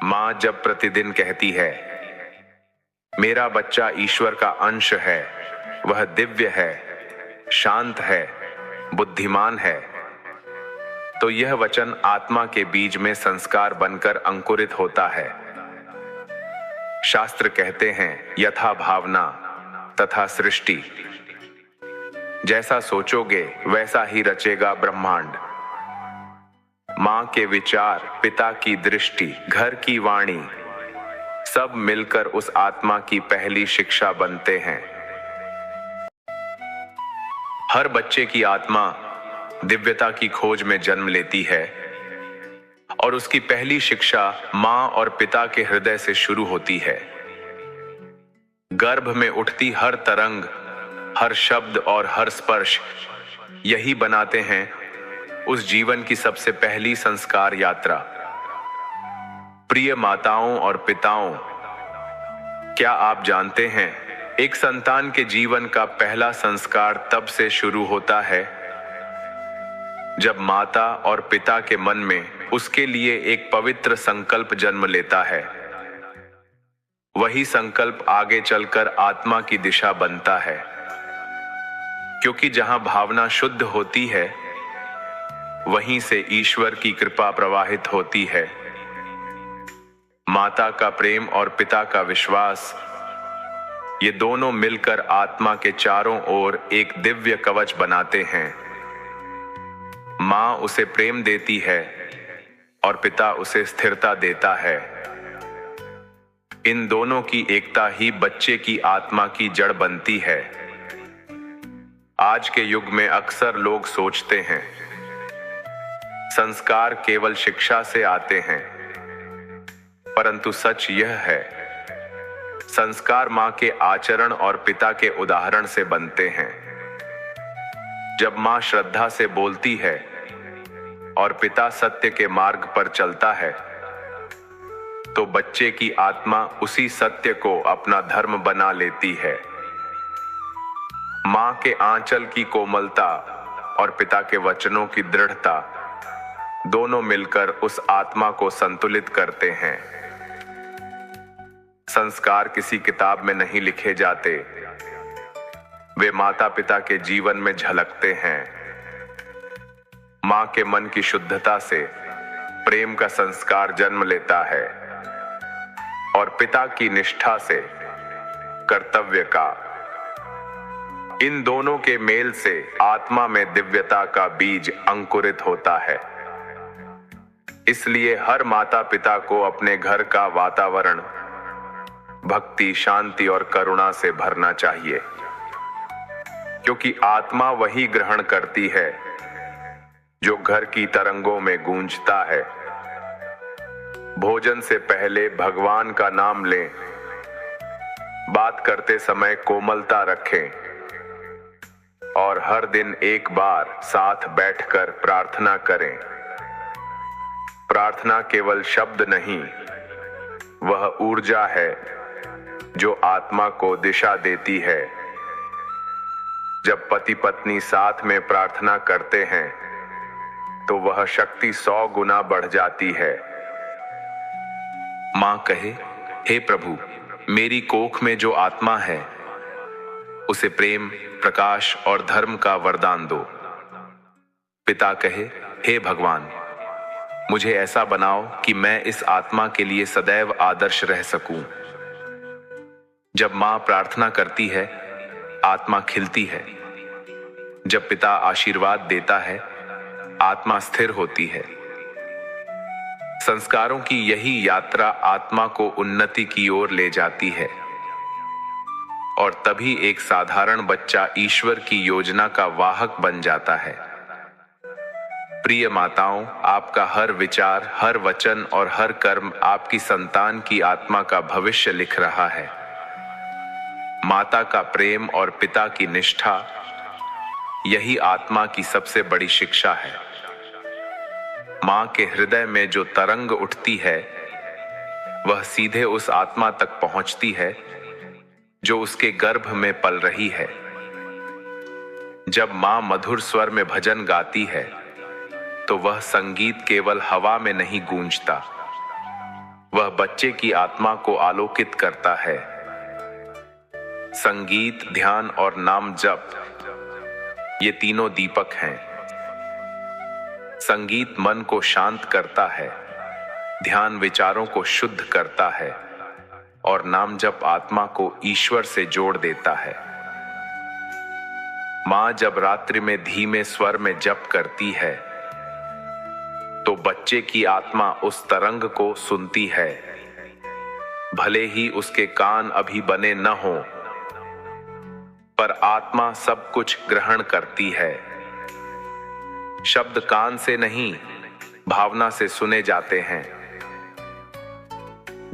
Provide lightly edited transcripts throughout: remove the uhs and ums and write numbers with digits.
माँ जब प्रतिदिन कहती है, मेरा बच्चा ईश्वर का अंश है, वह दिव्य है, शांत है, बुद्धिमान है, तो यह वचन आत्मा के बीज में संस्कार बनकर अंकुरित होता है। शास्त्र कहते हैं, यथा भावना तथा सृष्टि। जैसा सोचोगे वैसा ही रचेगा ब्रह्मांड। माँ के विचार, पिता की दृष्टि, घर की वाणी, सब मिलकर उस आत्मा की पहली शिक्षा बनते हैं। हर बच्चे की आत्मा दिव्यता की खोज में जन्म लेती है और उसकी पहली शिक्षा माँ और पिता के हृदय से शुरू होती है। गर्भ में उठती हर तरंग, हर शब्द और हर स्पर्श यही बनाते हैं उस जीवन की सबसे पहली संस्कार यात्रा। प्रिय माताओं और पिताओं, क्या आप जानते हैं, एक संतान के जीवन का पहला संस्कार तब से शुरू होता है जब माता और पिता के मन में उसके लिए एक पवित्र संकल्प जन्म लेता है। वही संकल्प आगे चलकर आत्मा की दिशा बनता है, क्योंकि जहां भावना शुद्ध होती है वहीं से ईश्वर की कृपा प्रवाहित होती है। माता का प्रेम और पिता का विश्वास, ये दोनों मिलकर आत्मा के चारों ओर एक दिव्य कवच बनाते हैं। मां उसे प्रेम देती है और पिता उसे स्थिरता देता है। इन दोनों की एकता ही बच्चे की आत्मा की जड़ बनती है। आज के युग में अक्सर लोग सोचते हैं, संस्कार केवल शिक्षा से आते हैं, परंतु सच यह है, संस्कार मां के आचरण और पिता के उदाहरण से बनते हैं। जब मां श्रद्धा से बोलती है और पिता सत्य के मार्ग पर चलता है, तो बच्चे की आत्मा उसी सत्य को अपना धर्म बना लेती है। मां के आंचल की कोमलता और पिता के वचनों की दृढ़ता दोनों मिलकर उस आत्मा को संतुलित करते हैं। संस्कार किसी किताब में नहीं लिखे जाते, वे माता पिता के जीवन में झलकते हैं। मां के मन की शुद्धता से प्रेम का संस्कार जन्म लेता है और पिता की निष्ठा से कर्तव्य का। इन दोनों के मेल से आत्मा में दिव्यता का बीज अंकुरित होता है। इसलिए हर माता पिता को अपने घर का वातावरण भक्ति, शांति और करुणा से भरना चाहिए, क्योंकि आत्मा वही ग्रहण करती है जो घर की तरंगों में गूंजता है। भोजन से पहले भगवान का नाम लें, बात करते समय कोमलता रखें और हर दिन एक बार साथ बैठकर प्रार्थना करें। प्रार्थना केवल शब्द नहीं, वह ऊर्जा है जो आत्मा को दिशा देती है। जब पति पत्नी साथ में प्रार्थना करते हैं तो वह शक्ति 100 गुना बढ़ जाती है। मां कहे, हे प्रभु, मेरी कोख में जो आत्मा है उसे प्रेम, प्रकाश और धर्म का वरदान दो। पिता कहे, हे भगवान, मुझे ऐसा बनाओ कि मैं इस आत्मा के लिए सदैव आदर्श रह सकूं। जब मां प्रार्थना करती है, आत्मा खिलती है। जब पिता आशीर्वाद देता है, आत्मा स्थिर होती है। संस्कारों की यही यात्रा आत्मा को उन्नति की ओर ले जाती है और तभी एक साधारण बच्चा ईश्वर की योजना का वाहक बन जाता है। प्रिय माताओं, आपका हर विचार, हर वचन और हर कर्म आपकी संतान की आत्मा का भविष्य लिख रहा है। माता का प्रेम और पिता की निष्ठा, यही आत्मा की सबसे बड़ी शिक्षा है। मां के हृदय में जो तरंग उठती है, वह सीधे उस आत्मा तक पहुंचती है जो उसके गर्भ में पल रही है। जब मां मधुर स्वर में भजन गाती है, तो वह संगीत केवल हवा में नहीं गूंजता, वह बच्चे की आत्मा को आलोकित करता है। संगीत, ध्यान और नाम जप, ये तीनों दीपक हैं। संगीत मन को शांत करता है, ध्यान विचारों को शुद्ध करता है और नाम जप आत्मा को ईश्वर से जोड़ देता है। मां जब रात्रि में धीमे स्वर में जप करती है तो बच्चे की आत्मा उस तरंग को सुनती है, भले ही उसके कान अभी बने न हों, पर आत्मा सब कुछ ग्रहण करती है। शब्द कान से नहीं, भावना से सुने जाते हैं।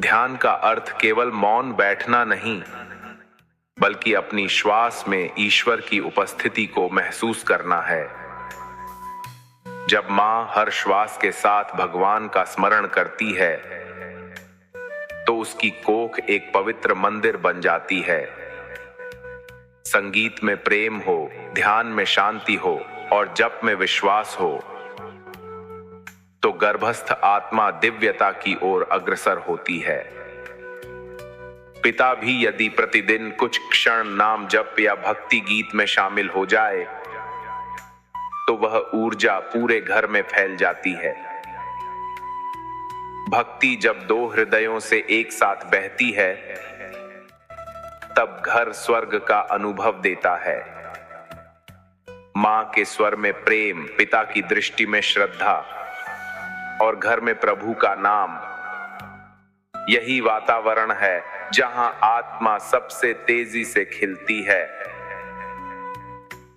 ध्यान का अर्थ केवल मौन बैठना नहीं, बल्कि अपनी श्वास में ईश्वर की उपस्थिति को महसूस करना है। जब मां हर श्वास के साथ भगवान का स्मरण करती है तो उसकी कोख एक पवित्र मंदिर बन जाती है। संगीत में प्रेम हो, ध्यान में शांति हो और जप में विश्वास हो तो गर्भस्थ आत्मा दिव्यता की ओर अग्रसर होती है। पिता भी यदि प्रतिदिन कुछ क्षण नाम जप या भक्ति गीत में शामिल हो जाए तो वह ऊर्जा पूरे घर में फैल जाती है। भक्ति जब दो हृदयों से एक साथ बहती है तब घर स्वर्ग का अनुभव देता है। मां के स्वर में प्रेम, पिता की दृष्टि में श्रद्धा और घर में प्रभु का नाम, यही वातावरण है जहां आत्मा सबसे तेजी से खिलती है।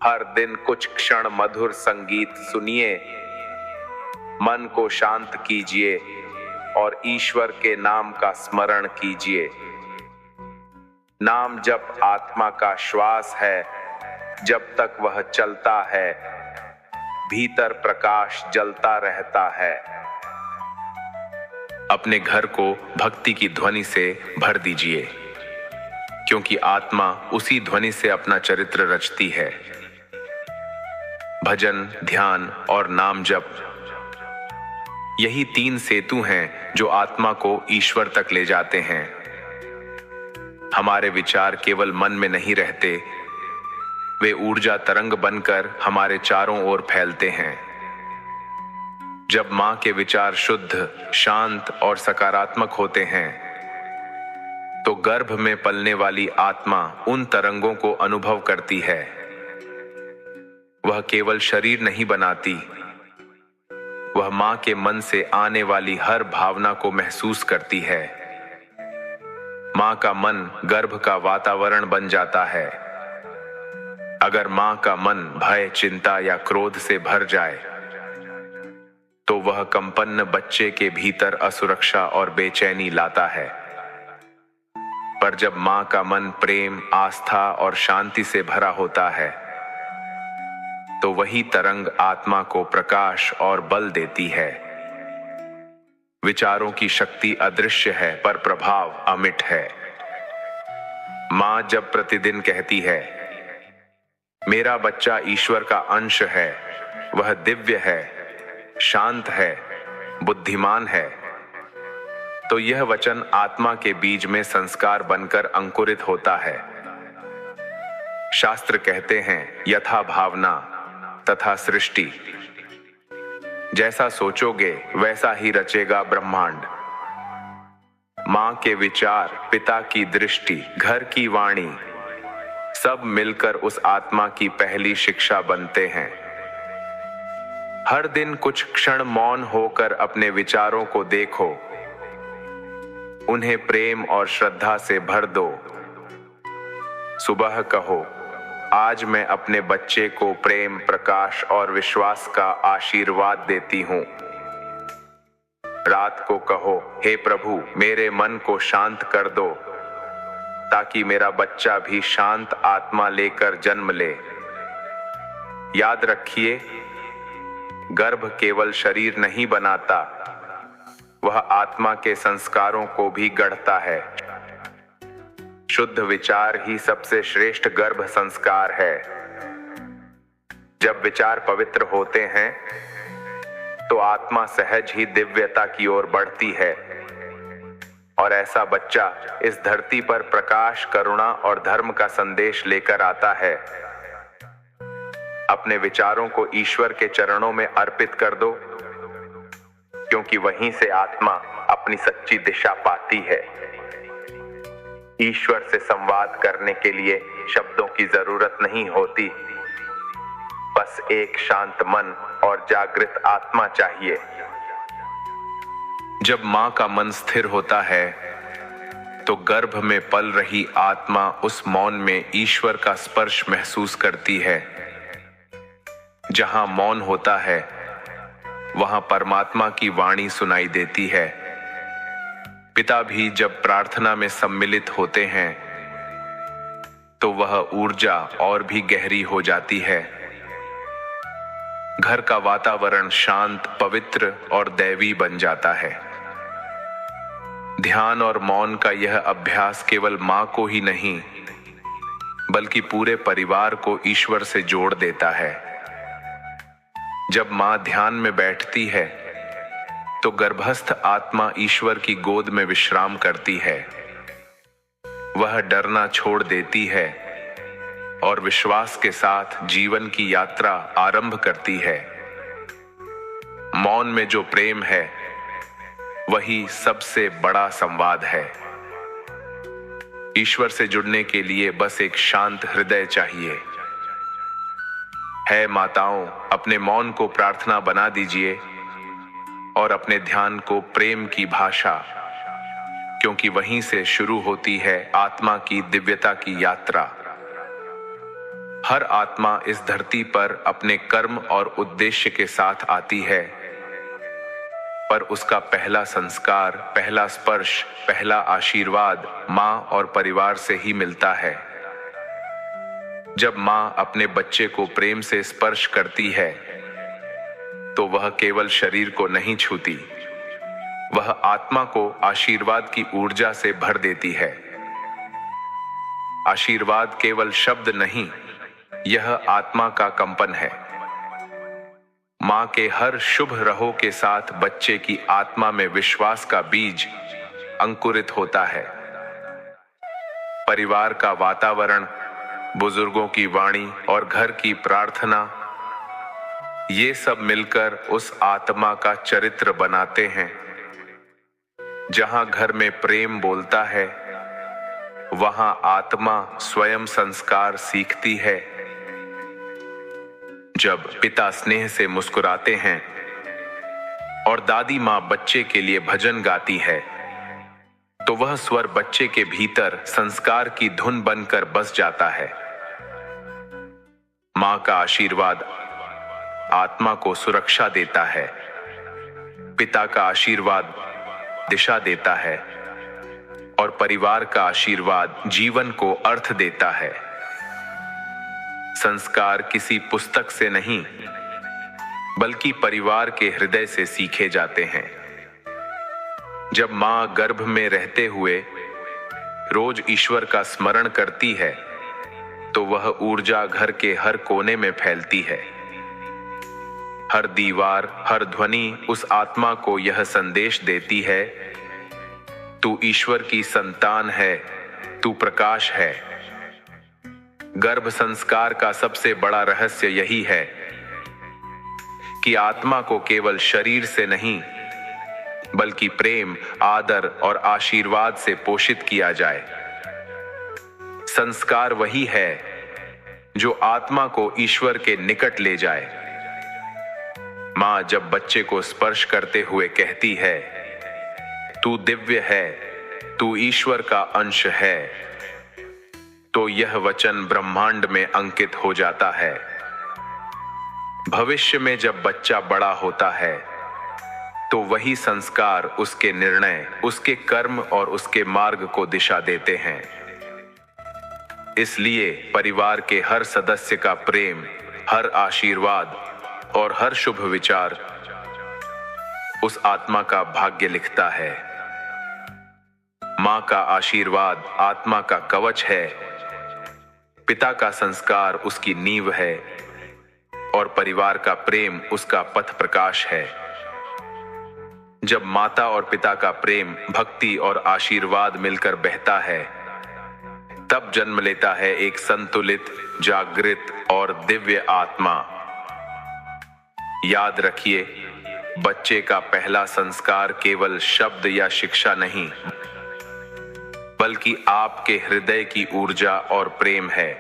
हर दिन कुछ क्षण मधुर संगीत सुनिए, मन को शांत कीजिए और ईश्वर के नाम का स्मरण कीजिए। नाम जप आत्मा का श्वास है, जब तक वह चलता है भीतर प्रकाश जलता रहता है। अपने घर को भक्ति की ध्वनि से भर दीजिए, क्योंकि आत्मा उसी ध्वनि से अपना चरित्र रचती है। भजन, ध्यान और नाम जप, यही तीन सेतु हैं जो आत्मा को ईश्वर तक ले जाते हैं। हमारे विचार केवल मन में नहीं रहते, वे ऊर्जा तरंग बनकर हमारे चारों ओर फैलते हैं। जब मां के विचार शुद्ध, शांत और सकारात्मक होते हैं तो गर्भ में पलने वाली आत्मा उन तरंगों को अनुभव करती है। वह केवल शरीर नहीं बनाती, वह मां के मन से आने वाली हर भावना को महसूस करती है। मां का मन गर्भ का वातावरण बन जाता है। अगर मां का मन भय, चिंता या क्रोध से भर जाए तो वह कंपन्न बच्चे के भीतर असुरक्षा और बेचैनी लाता है। पर जब मां का मन प्रेम, आस्था और शांति से भरा होता है तो वही तरंग आत्मा को प्रकाश और बल देती है। विचारों की शक्ति अदृश्य है पर प्रभाव अमिट है। मां जब प्रतिदिन कहती है, मेरा बच्चा ईश्वर का अंश है, वह दिव्य है, शांत है, बुद्धिमान है, तो यह वचन आत्मा के बीज में संस्कार बनकर अंकुरित होता है। शास्त्र कहते हैं, यथा भावना तथा सृष्टि, जैसा सोचोगे वैसा ही रचेगा ब्रह्मांड। मां के विचार, पिता की दृष्टि, घर की वाणी, सब मिलकर उस आत्मा की पहली शिक्षा बनते हैं। हर दिन कुछ क्षण मौन होकर अपने विचारों को देखो, उन्हें प्रेम और श्रद्धा से भर दो। सुबह कहो, आज मैं अपने बच्चे को प्रेम, प्रकाश और विश्वास का आशीर्वाद देती हूं। रात को कहो, हे प्रभु, मेरे मन को शांत कर दो ताकि मेरा बच्चा भी शांत आत्मा लेकर जन्म ले। याद रखिए, गर्भ केवल शरीर नहीं बनाता, वह आत्मा के संस्कारों को भी गढ़ता है। शुद्ध विचार ही सबसे श्रेष्ठ गर्भ संस्कार है। जब विचार पवित्र होते हैं तो आत्मा सहज ही दिव्यता की ओर बढ़ती है। और ऐसा बच्चा इस धरती पर प्रकाश, करुणा और धर्म का संदेश लेकर आता है। अपने विचारों को ईश्वर के चरणों में अर्पित कर दो, क्योंकि वहीं से आत्मा अपनी सच्ची दिशा पाती है। ईश्वर से संवाद करने के लिए शब्दों की जरूरत नहीं होती, बस एक शांत मन और जागृत आत्मा चाहिए। जब मां का मन स्थिर होता है तो गर्भ में पल रही आत्मा उस मौन में ईश्वर का स्पर्श महसूस करती है। जहां मौन होता है वहां परमात्मा की वाणी सुनाई देती है। पिता भी जब प्रार्थना में सम्मिलित होते हैं तो वह ऊर्जा और भी गहरी हो जाती है। घर का वातावरण शांत, पवित्र और दैवी बन जाता है। ध्यान और मौन का यह अभ्यास केवल मां को ही नहीं, बल्कि पूरे परिवार को ईश्वर से जोड़ देता है। जब मां ध्यान में बैठती है तो गर्भस्थ आत्मा ईश्वर की गोद में विश्राम करती है। वह डरना छोड़ देती है और विश्वास के साथ जीवन की यात्रा आरंभ करती है। मौन में जो प्रेम है वही सबसे बड़ा संवाद है। ईश्वर से जुड़ने के लिए बस एक शांत हृदय चाहिए। है माताओं, अपने मौन को प्रार्थना बना दीजिए और अपने ध्यान को प्रेम की भाषा, क्योंकि वहीं से शुरू होती है आत्मा की दिव्यता की यात्रा। हर आत्मा इस धरती पर अपने कर्म और उद्देश्य के साथ आती है, पर उसका पहला संस्कार, पहला स्पर्श, पहला आशीर्वाद मां और परिवार से ही मिलता है। जब मां अपने बच्चे को प्रेम से स्पर्श करती है तो वह केवल शरीर को नहीं छूती, वह आत्मा को आशीर्वाद की ऊर्जा से भर देती है। आशीर्वाद केवल शब्द नहीं, यह आत्मा का कंपन है। मां के हर शुभ रहो के साथ बच्चे की आत्मा में विश्वास का बीज अंकुरित होता है। परिवार का वातावरण, बुजुर्गों की वाणी और घर की प्रार्थना, ये सब मिलकर उस आत्मा का चरित्र बनाते हैं। जहां घर में प्रेम बोलता है वहां आत्मा स्वयं संस्कार सीखती है। जब पिता स्नेह से मुस्कुराते हैं और दादी मां बच्चे के लिए भजन गाती है तो वह स्वर बच्चे के भीतर संस्कार की धुन बनकर बस जाता है। मां का आशीर्वाद आत्मा को सुरक्षा देता है, पिता का आशीर्वाद दिशा देता है और परिवार का आशीर्वाद जीवन को अर्थ देता है। संस्कार किसी पुस्तक से नहीं, बल्कि परिवार के हृदय से सीखे जाते हैं। जब मां गर्भ में रहते हुए रोज ईश्वर का स्मरण करती है तो वह ऊर्जा घर के हर कोने में फैलती है। हर दीवार, हर ध्वनि उस आत्मा को यह संदेश देती है, तू ईश्वर की संतान है, तू प्रकाश है। गर्भ संस्कार का सबसे बड़ा रहस्य यही है कि आत्मा को केवल शरीर से नहीं, बल्कि प्रेम, आदर और आशीर्वाद से पोषित किया जाए। संस्कार वही है जो आत्मा को ईश्वर के निकट ले जाए। मां जब बच्चे को स्पर्श करते हुए कहती है, तू दिव्य है, तू ईश्वर का अंश है, तो यह वचन ब्रह्मांड में अंकित हो जाता है। भविष्य में जब बच्चा बड़ा होता है तो वही संस्कार उसके निर्णय, उसके कर्म और उसके मार्ग को दिशा देते हैं। इसलिए परिवार के हर सदस्य का प्रेम, हर आशीर्वाद और हर शुभ विचार उस आत्मा का भाग्य लिखता है। मां का आशीर्वाद आत्मा का कवच है, पिता का संस्कार उसकी नींव है और परिवार का प्रेम उसका पथ प्रकाश है। जब माता और पिता का प्रेम, भक्ति और आशीर्वाद मिलकर बहता है, तब जन्म लेता है एक संतुलित, जागृत और दिव्य आत्मा। याद रखिए, बच्चे का पहला संस्कार केवल शब्द या शिक्षा नहीं, बल्कि आपके हृदय की ऊर्जा और प्रेम है।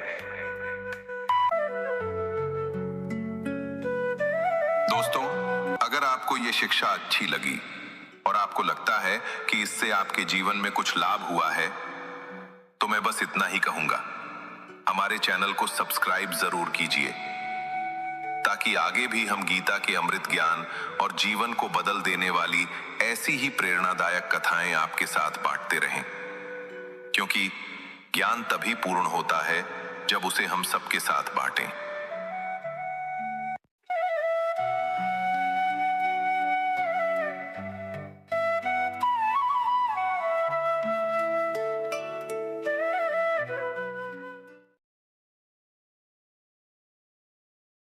दोस्तों, अगर आपको ये शिक्षा अच्छी लगी और आपको लगता है कि इससे आपके जीवन में कुछ लाभ हुआ है, तो मैं बस इतना ही कहूंगा, हमारे चैनल को सब्सक्राइब जरूर कीजिए, ताकि आगे भी हम गीता के अमृत ज्ञान और जीवन को बदल देने वाली ऐसी ही प्रेरणादायक कथाएं आपके साथ बांटते रहें। क्योंकि ज्ञान तभी पूर्ण होता है जब उसे हम सबके साथ बांटें।